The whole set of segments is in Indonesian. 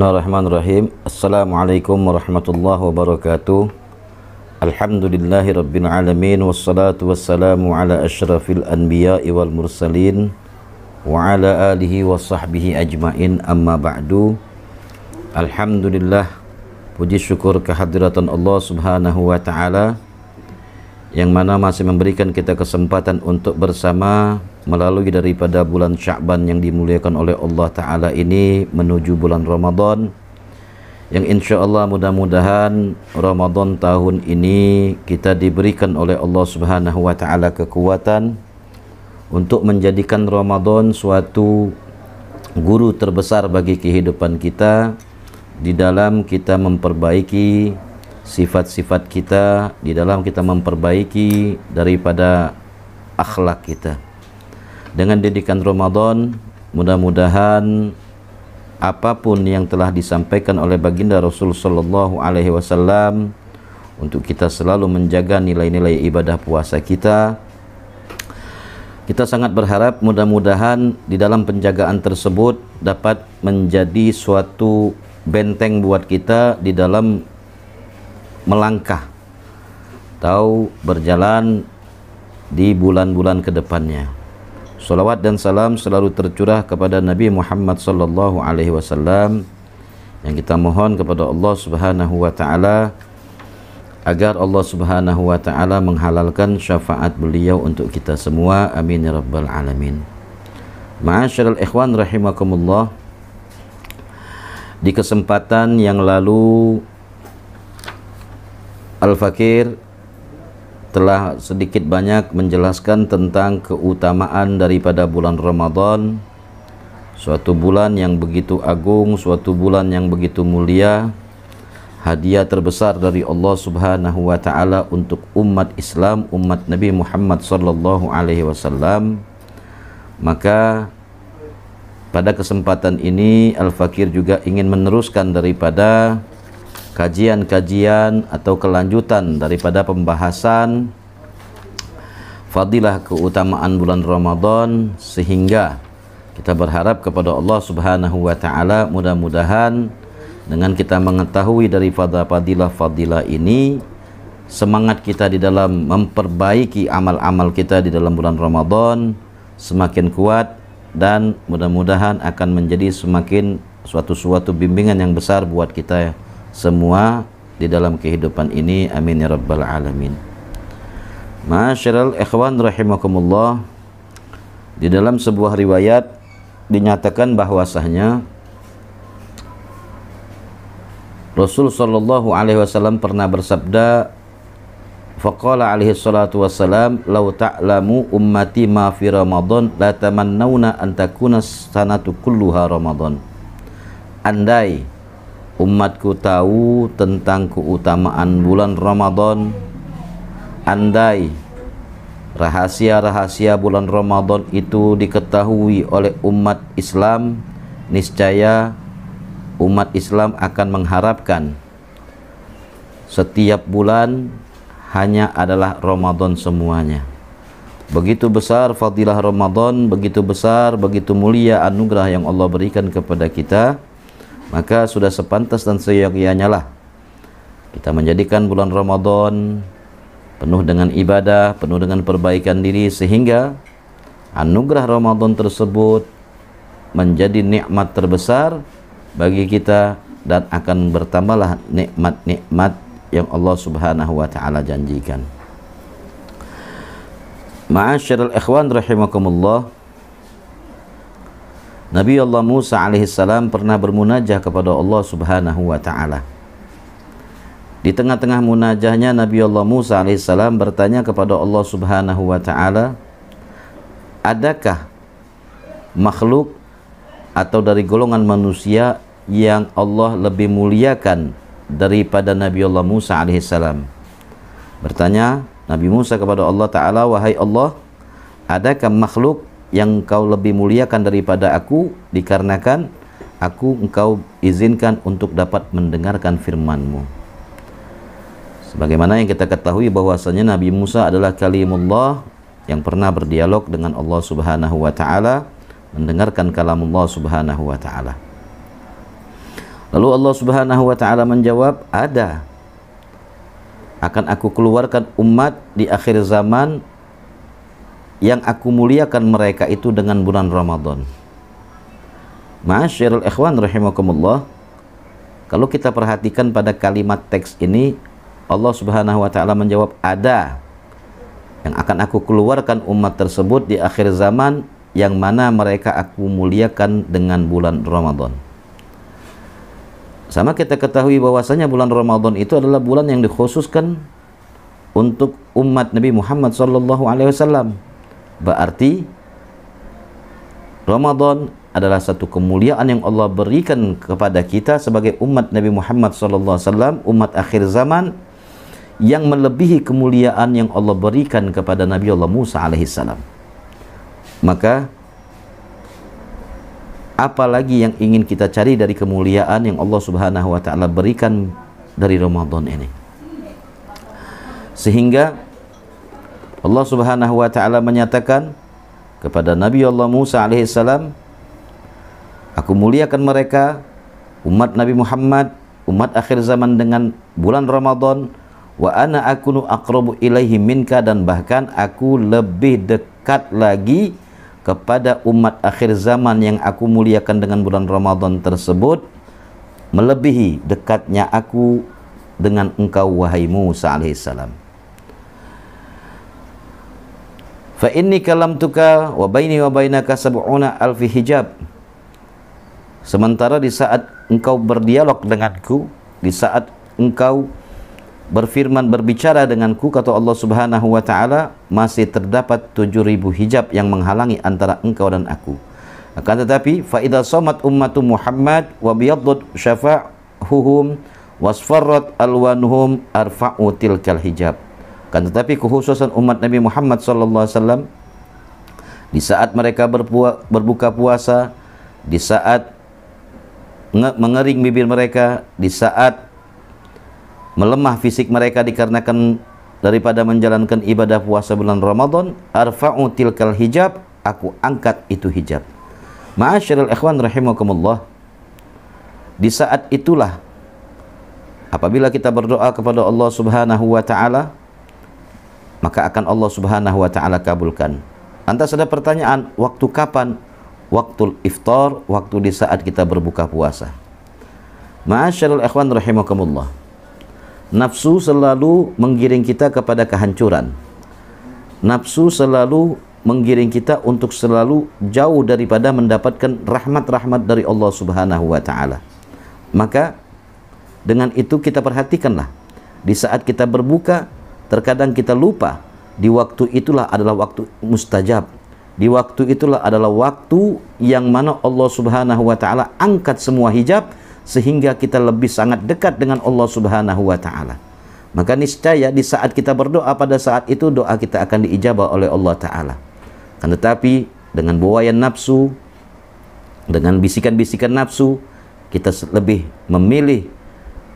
Bismillahirrahmanirrahim. Assalamualaikum warahmatullahi wabarakatuh. Alhamdulillahi rabbil alamin. Wassalatu wassalamu ala ashrafil anbiya'i wal mursalin wa ala alihi wa sahbihi ajmain, amma ba'du. Alhamdulillah, puji syukur kehadiran Allah subhanahu wa ta'ala, yang mana masih memberikan kita kesempatan untuk bersama melalui daripada bulan Sya'ban yang dimuliakan oleh Allah Ta'ala ini menuju bulan Ramadan, yang insya Allah mudah-mudahan Ramadan tahun ini kita diberikan oleh Allah Subhanahu wa Ta'ala kekuatan untuk menjadikan Ramadan suatu guru terbesar bagi kehidupan kita, di dalam kita memperbaiki sifat-sifat kita, di dalam kita memperbaiki daripada akhlak kita. Dengan didikan Ramadan, mudah-mudahan apapun yang telah disampaikan oleh baginda Rasul sallallahu alaihi wasallam untuk kita selalu menjaga nilai-nilai ibadah puasa kita, kita sangat berharap mudah-mudahan di dalam penjagaan tersebut dapat menjadi suatu benteng buat kita di dalam melangkah atau berjalan di bulan-bulan ke depannya. Salawat dan salam selalu tercurah kepada Nabi Muhammad sallallahu alaihi wasallam, yang kita mohon kepada Allah Subhanahu wa taala agar Allah Subhanahu wa taala menghalalkan syafaat beliau untuk kita semua. Amin ya rabbal alamin. Ma'asyiral ikhwan rahimakumullah, di kesempatan yang lalu Al-Fakir telah sedikit banyak menjelaskan tentang keutamaan daripada bulan Ramadan, suatu bulan yang begitu agung, suatu bulan yang begitu mulia, hadiah terbesar dari Allah Subhanahu wa taala untuk umat Islam, umat Nabi Muhammad sallallahu alaihi wasallam. Maka pada kesempatan ini Al-Fakir juga ingin meneruskan daripada kajian-kajian atau kelanjutan daripada pembahasan fadilah keutamaan bulan Ramadan, sehingga kita berharap kepada Allah Subhanahu wa taala mudah-mudahan dengan kita mengetahui dari fadilah ini, semangat kita di dalam memperbaiki amal-amal kita di dalam bulan Ramadan semakin kuat, dan mudah-mudahan akan menjadi semakin suatu bimbingan yang besar buat kita semua di dalam kehidupan ini. Amin ya rabbal alamin. Ma'asyiral ikhwan rahimakumullah, di dalam sebuah riwayat dinyatakan bahwasanya Rasul sallallahu alaihi wasallam pernah bersabda, faqala alaihi salatu wassalam, "Lau ta'lamu ummati ma fi Ramadan la tamannawna an takuna sanatu kulluha Ramadan." Andai umatku tahu tentang keutamaan bulan Ramadan, andai rahasia-rahasia bulan Ramadan itu diketahui oleh umat Islam, niscaya umat Islam akan mengharapkan setiap bulan hanya adalah Ramadan semuanya. Begitu besar fadilah Ramadan, begitu besar, begitu mulia anugerah yang Allah berikan kepada kita, maka sudah sepantas dan seyogyanya lah kita menjadikan bulan Ramadan penuh dengan ibadah, penuh dengan perbaikan diri, sehingga anugerah Ramadan tersebut menjadi nikmat terbesar bagi kita, dan akan bertambahlah nikmat-nikmat yang Allah Subhanahu wa taala janjikan. Ma'asyiral ikhwan rahimakumullah, Nabi Allah Musa alaihissalam pernah bermunajah kepada Allah Subhanahu wa ta'ala. Di tengah-tengah munajahnya, Nabi Allah Musa alaihissalam bertanya kepada Allah Subhanahu wa ta'ala, adakah makhluk atau dari golongan manusia yang Allah lebih muliakan daripada Nabi Allah Musa alaihissalam? Bertanya Nabi Musa kepada Allah Ta'ala, wahai Allah, adakah makhluk yang engkau lebih muliakan daripada aku, dikarenakan engkau izinkan untuk dapat mendengarkan firman-Mu. Sebagaimana yang kita ketahui bahwasanya Nabi Musa adalah kalimullah yang pernah berdialog dengan Allah Subhanahu wa taala, mendengarkan kalam Allah Subhanahu wa taala. Lalu Allah Subhanahu wa taala menjawab, ada. Akan aku keluarkan umat di akhir zaman yang aku muliakan mereka itu dengan bulan Ramadan. Ma'asyiral ikhwan rahimakumullah, kalau kita perhatikan pada kalimat teks ini, Allah Subhanahu wa taala menjawab, ada yang akan aku keluarkan umat tersebut di akhir zaman yang mana mereka aku muliakan dengan bulan Ramadan. Sama kita ketahui bahwasanya bulan Ramadan itu adalah bulan yang dikhususkan untuk umat Nabi Muhammad SAW. Berarti Ramadan adalah satu kemuliaan yang Allah berikan kepada kita sebagai umat Nabi Muhammad SAW, umat akhir zaman, yang melebihi kemuliaan yang Allah berikan kepada Nabi Allah Musa alaihissalam. Maka apalagi yang ingin kita cari dari kemuliaan yang Allah Subhanahu wa taala berikan dari Ramadan ini. Sehingga Allah Subhanahu wa taala menyatakan kepada Nabi Allah Musa alaihissalam, aku muliakan mereka, umat Nabi Muhammad, umat akhir zaman, dengan bulan Ramadan. Wa ana akunu aqrabu ilaihi minka, dan bahkan aku lebih dekat lagi kepada umat akhir zaman yang aku muliakan dengan bulan Ramadan tersebut, melebihi dekatnya aku dengan engkau wahai Musa alaihissalam. Fa inni kalamtuka wa baini wa bainaka sab'una alfi hijab. Sementara di saat engkau berdialog denganku, di saat engkau berfirman, berbicara denganku, kata Allah Subhanahu wa taala, masih terdapat 7.000 hijab yang menghalangi antara engkau dan aku. Akan tetapi fa idza shamat ummatu Muhammad wa biyaddat syafa'uhum wasfarrat alwanuhum arfa'u tilkal hijab. Akan tetapi kekhususan umat Nabi Muhammad sallallahu alaihi wasallam, di saat mereka berbuka puasa, di saat mengering bibir mereka, di saat melemah fisik mereka dikarenakan daripada menjalankan ibadah puasa bulan Ramadan, arfa'u tilkal hijab, aku angkat itu hijab. Ma'asyiral ikhwan rahimakumullah, di saat itulah apabila kita berdoa kepada Allah Subhanahu wa taala, maka akan Allah Subhanahu wa taala kabulkan. Lantas ada pertanyaan, waktu kapan? Waktu iftar, waktu di saat kita berbuka puasa. Ma'asyiral ikhwan rahimakumullah, nafsu selalu menggiring kita kepada kehancuran. Nafsu selalu menggiring kita untuk selalu jauh daripada mendapatkan rahmat-rahmat dari Allah Subhanahu wa taala. Maka dengan itu kita perhatikanlah, di saat kita berbuka, terkadang kita lupa di waktu itulah adalah waktu mustajab. Di waktu itulah adalah waktu yang mana Allah Subhanahu wa taala angkat semua hijab, sehingga kita lebih sangat dekat dengan Allah Subhanahu wa taala. Maka niscaya di saat kita berdoa pada saat itu, doa kita akan diijabah oleh Allah taala. Kan tetapi dengan buayan nafsu, dengan bisikan-bisikan nafsu, kita lebih memilih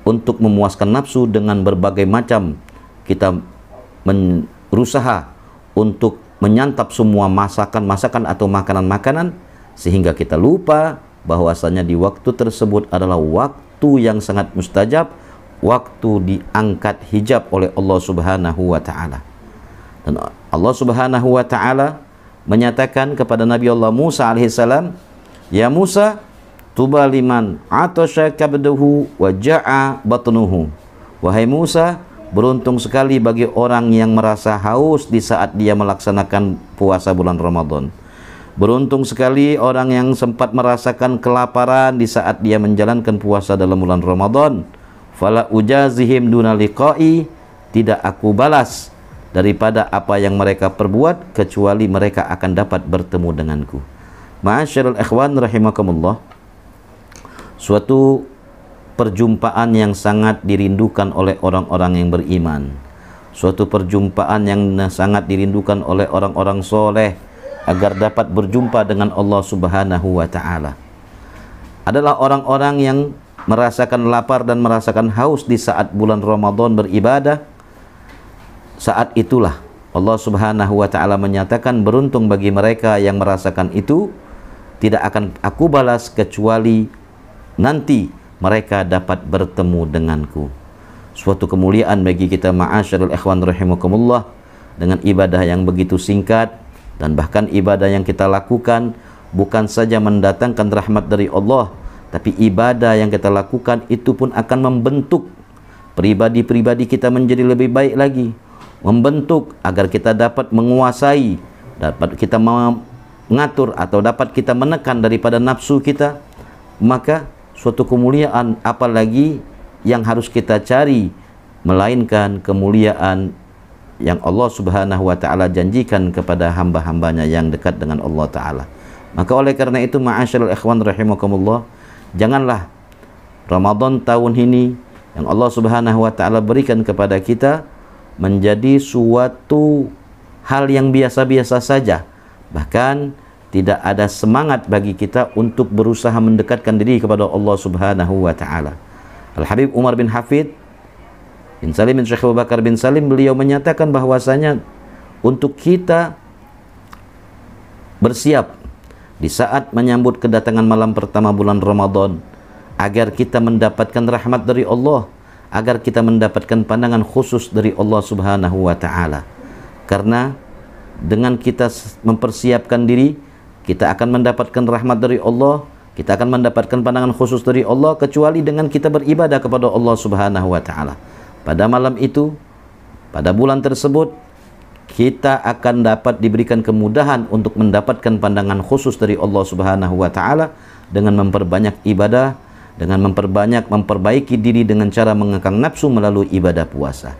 untuk memuaskan nafsu dengan berbagai macam, kita berusaha untuk menyantap semua masakan-masakan atau makanan-makanan, sehingga kita lupa bahwasanya di waktu tersebut adalah waktu yang sangat mustajab, waktu diangkat hijab oleh Allah Subhanahu wa taala. Dan Allah Subhanahu wa taala menyatakan kepada Nabi Allah Musa alaihissalam, ya Musa, tuba liman atasha kabduhu wa ja'a batnuhu. Wahai Musa, beruntung sekali bagi orang yang merasa haus di saat dia melaksanakan puasa bulan Ramadan. Beruntung sekali orang yang sempat merasakan kelaparan di saat dia menjalankan puasa dalam bulan Ramadan. Fala ujazihim duna liqa'i, tidak aku balas daripada apa yang mereka perbuat kecuali mereka akan dapat bertemu denganku. Ma'asyiral ikhwan rahimakumullah, suatu perjumpaan yang sangat dirindukan oleh orang-orang yang beriman, suatu perjumpaan yang sangat dirindukan oleh orang-orang soleh agar dapat berjumpa dengan Allah Subhanahu wa taala, adalah orang-orang yang merasakan lapar dan merasakan haus di saat bulan Ramadan beribadah. Saat itulah Allah Subhanahu wa taala menyatakan, beruntung bagi mereka yang merasakan itu, tidak akan aku balas kecuali nanti mereka dapat bertemu denganku. Suatu kemuliaan bagi kita ma'asyarul ikhwan rahimakumullah, dengan ibadah yang begitu singkat, dan bahkan ibadah yang kita lakukan bukan saja mendatangkan rahmat dari Allah, tapi ibadah yang kita lakukan itu pun akan membentuk pribadi-pribadi kita menjadi lebih baik lagi, membentuk agar kita dapat menguasai, dapat kita mengatur atau dapat kita menekan daripada nafsu kita. Maka suatu kemuliaan apalagi yang harus kita cari melainkan kemuliaan yang Allah Subhanahu wa ta'ala janjikan kepada hamba-hambanya yang dekat dengan Allah ta'ala. Maka oleh karena itu ma'asyarul ikhwan rahimakumullah, janganlah Ramadan tahun ini yang Allah Subhanahu wa ta'ala berikan kepada kita menjadi suatu hal yang biasa-biasa saja. Bahkan tidak ada semangat bagi kita untuk berusaha mendekatkan diri kepada Allah Subhanahu wa ta'ala. Al-Habib Umar bin Hafid bin Salim bin Syekh Abu Bakar bin Salim, beliau menyatakan bahwasanya untuk kita bersiap di saat menyambut kedatangan malam pertama bulan Ramadan, agar kita mendapatkan rahmat dari Allah, agar kita mendapatkan pandangan khusus dari Allah Subhanahu wa ta'ala. Karena dengan kita mempersiapkan diri, kita akan mendapatkan rahmat dari Allah, kita akan mendapatkan pandangan khusus dari Allah, kecuali dengan kita beribadah kepada Allah Subhanahu wa ta'ala. Pada malam itu, pada bulan tersebut, kita akan dapat diberikan kemudahan untuk mendapatkan pandangan khusus dari Allah Subhanahu wa ta'ala dengan memperbanyak ibadah, dengan memperbaiki diri dengan cara mengekang nafsu melalui ibadah puasa.